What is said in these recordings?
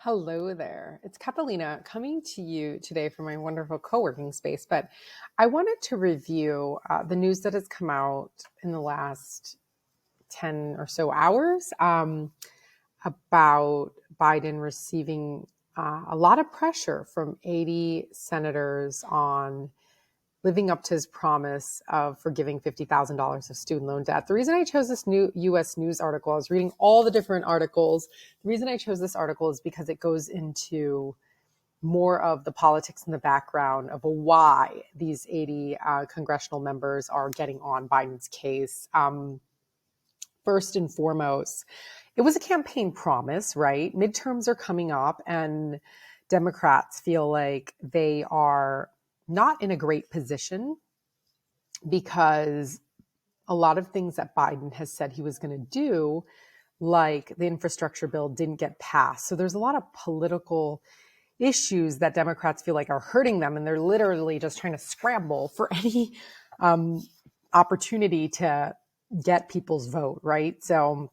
Hello there. It's Catalina coming to you today from my wonderful co-working space. But I wanted to review the news that has come out in the last 10 or so hours about Biden receiving a lot of pressure from 80 senators on living up to his promise of forgiving $50,000 of student loan debt. The reason I chose this new US News article, I was reading all the different articles. The reason I chose this article is because it goes into more of the politics in the background of why these 80 congressional members are getting on Biden's case. First and foremost, it was a campaign promise, right? Midterms are coming up and Democrats feel like they are not in a great position because a lot of things that Biden has said he was going to do, like the infrastructure bill, didn't get passed. So there's a lot of political issues that Democrats feel like are hurting them, and they're literally just trying to scramble for any opportunity to get people's vote, right? So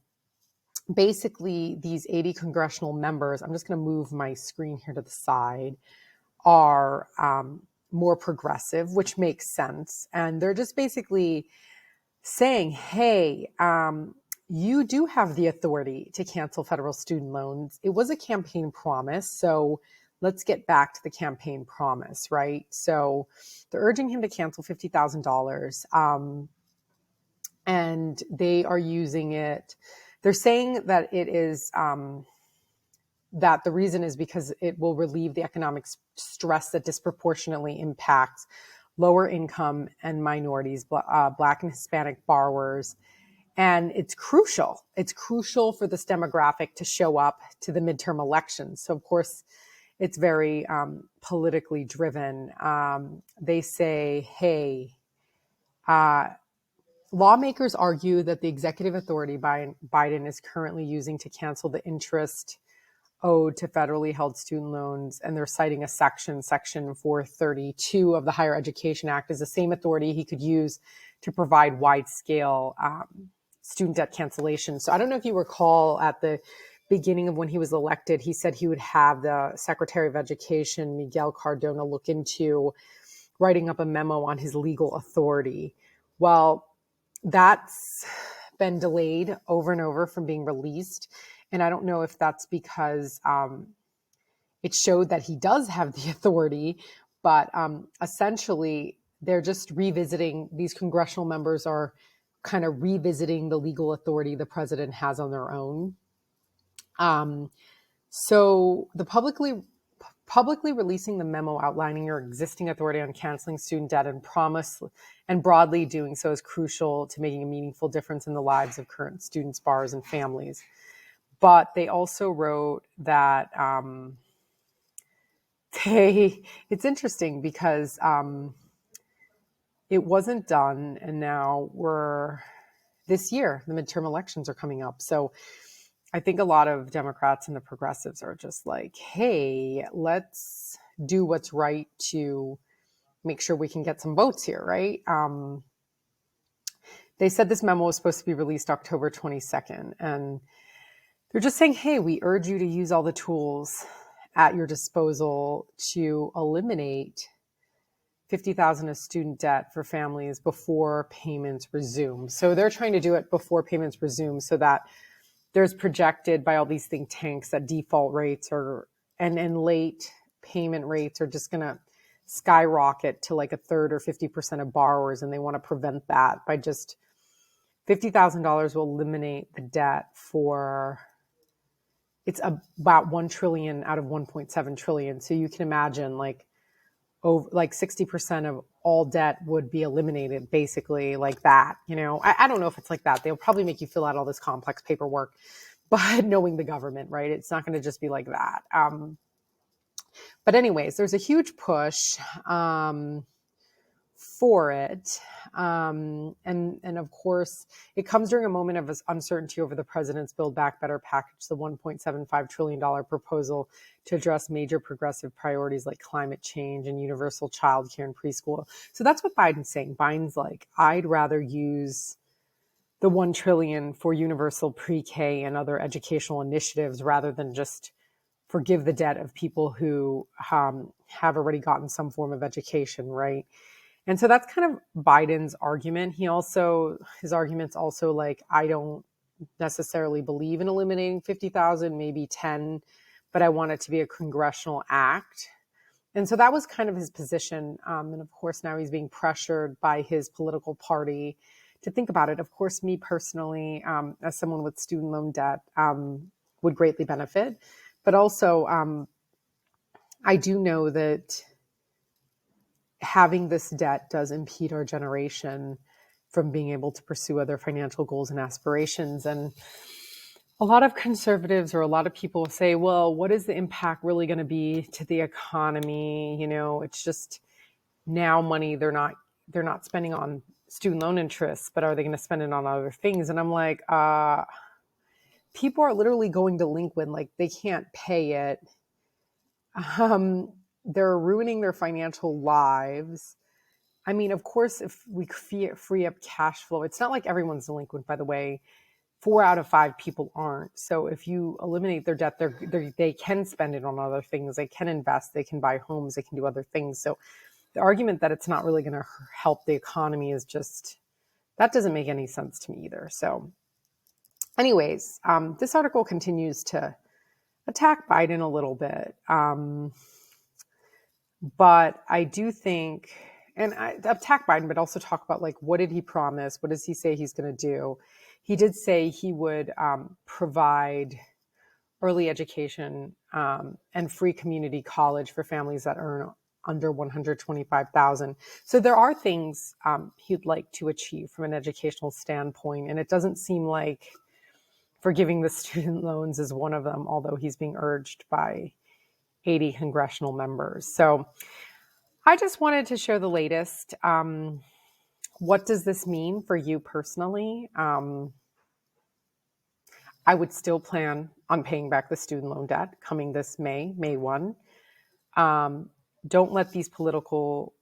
basically, these 80 congressional members, I'm just going to move my screen here to the side, are more progressive, which makes sense. And they're just basically saying, hey, you do have the authority to cancel federal student loans. It was a campaign promise, so let's get back to the campaign promise, right? So they're urging him to cancel $50,000, and they are using it. They're saying that it is that the reason is because it will relieve the economic stress that disproportionately impacts lower income and minorities, Black and Hispanic borrowers. And it's crucial. It's crucial for this demographic to show up to the midterm elections. So, of course, it's very politically driven. They say, hey, lawmakers argue that the executive authority Biden is currently using to cancel the interest owed to federally held student loans, and they're citing a section 432 of the Higher Education Act, is the same authority he could use to provide wide-scale student debt cancellation. So I don't know if you recall at the beginning of when he was elected, he said he would have the Secretary of Education, Miguel Cardona, look into writing up a memo on his legal authority. Well, that's been delayed over and over from being released. And I don't know if that's because it showed that he does have the authority, but essentially they're just revisiting, these congressional members are kind of revisiting the legal authority the president has on their own. So the publicly releasing the memo outlining your existing authority on canceling student debt and broadly doing so is crucial to making a meaningful difference in the lives of current students, borrowers, and families. But they also wrote that it's interesting because it wasn't done, and now this year, the midterm elections are coming up. So I think a lot of Democrats and the progressives are just like, hey, let's do what's right to make sure we can get some votes here, right? They said this memo was supposed to be released October 22nd, and they're just saying, hey, we urge you to use all the tools at your disposal to eliminate $50,000 of student debt for families before payments resume. So they're trying to do it before payments resume so that there's projected by all these think tanks that default rates and late payment rates are just going to skyrocket to like a third or 50% of borrowers. And they want to prevent that by just $50,000 will eliminate the debt for, it's about 1 trillion out of 1.7 trillion. So you can imagine like 60% of all debt would be eliminated basically like that. You know, I don't know if it's like that. They'll probably make you fill out all this complex paperwork, but knowing the government, right? It's not going to just be like that. But anyways, there's a huge push for it. And of course, it comes during a moment of uncertainty over the president's Build Back Better package, the $1.75 trillion proposal to address major progressive priorities like climate change and universal childcare and preschool. So that's what Biden's saying. Biden's like, I'd rather use the $1 trillion for universal pre-K and other educational initiatives rather than just forgive the debt of people who have already gotten some form of education, right? And so that's kind of Biden's argument. His argument's also like, I don't necessarily believe in eliminating 50,000, maybe 10, but I want it to be a congressional act. And so that was kind of his position. And of course, now he's being pressured by his political party to think about it. Of course, me personally, as someone with student loan debt, would greatly benefit. But also, I do know that having this debt does impede our generation from being able to pursue other financial goals and aspirations. And a lot of conservatives or a lot of people say, well, what is the impact really going to be to the economy? It's just now money they're not spending on student loan interests, but are they going to spend it on other things? And I'm like, people are literally going delinquent, like they can't pay it. They're ruining their financial lives. I mean, of course, if we free up cash flow, it's not like everyone's delinquent, by the way. 4 out of 5 people aren't. So if you eliminate their debt, they can spend it on other things. They can invest. They can buy homes. They can do other things. So the argument that it's not really going to help the economy is just, that doesn't make any sense to me either. So anyways, this article continues to attack Biden a little bit. But I do think, and I attack Biden, but also talk about like, what did he promise? What does he say he's going to do? He did say he would provide early education and free community college for families that earn under $125,000. So there are things he'd like to achieve from an educational standpoint, and it doesn't seem like forgiving the student loans is one of them, although he's being urged by 80 congressional members. So I just wanted to share the latest. What does this mean for you personally? I would still plan on paying back the student loan debt coming this May 1. Don't let these political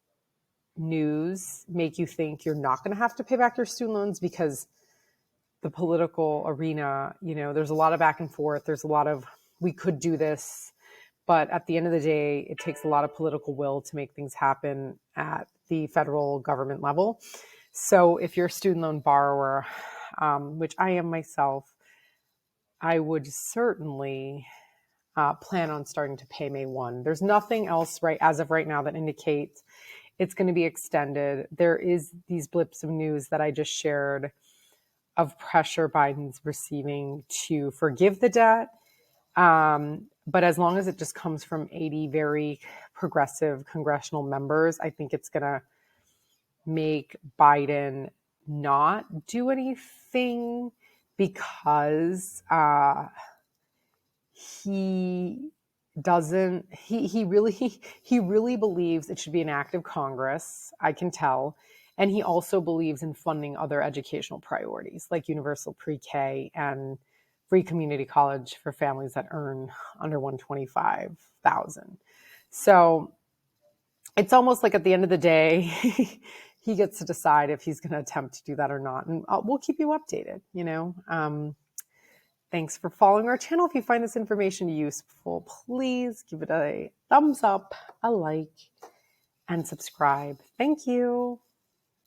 news make you think you're not going to have to pay back your student loans, because the political arena, there's a lot of back and forth. There's a lot of, we could do this. But at the end of the day, it takes a lot of political will to make things happen at the federal government level. So if you're a student loan borrower, which I am myself, I would certainly plan on starting to pay May 1. There's nothing else as of right now that indicates it's going to be extended. There is these blips of news that I just shared of pressure Biden's receiving to forgive the debt. But as long as it just comes from 80 very progressive congressional members, I think it's going to make Biden not do anything, because he really believes it should be an act of Congress, I can tell. And he also believes in funding other educational priorities like universal pre-K and free community college for families that earn under $125,000. So it's almost like at the end of the day, he gets to decide if he's going to attempt to do that or not. And we'll keep you updated, Thanks for following our channel. If you find this information useful, please give it a thumbs up, a like, and subscribe. Thank you.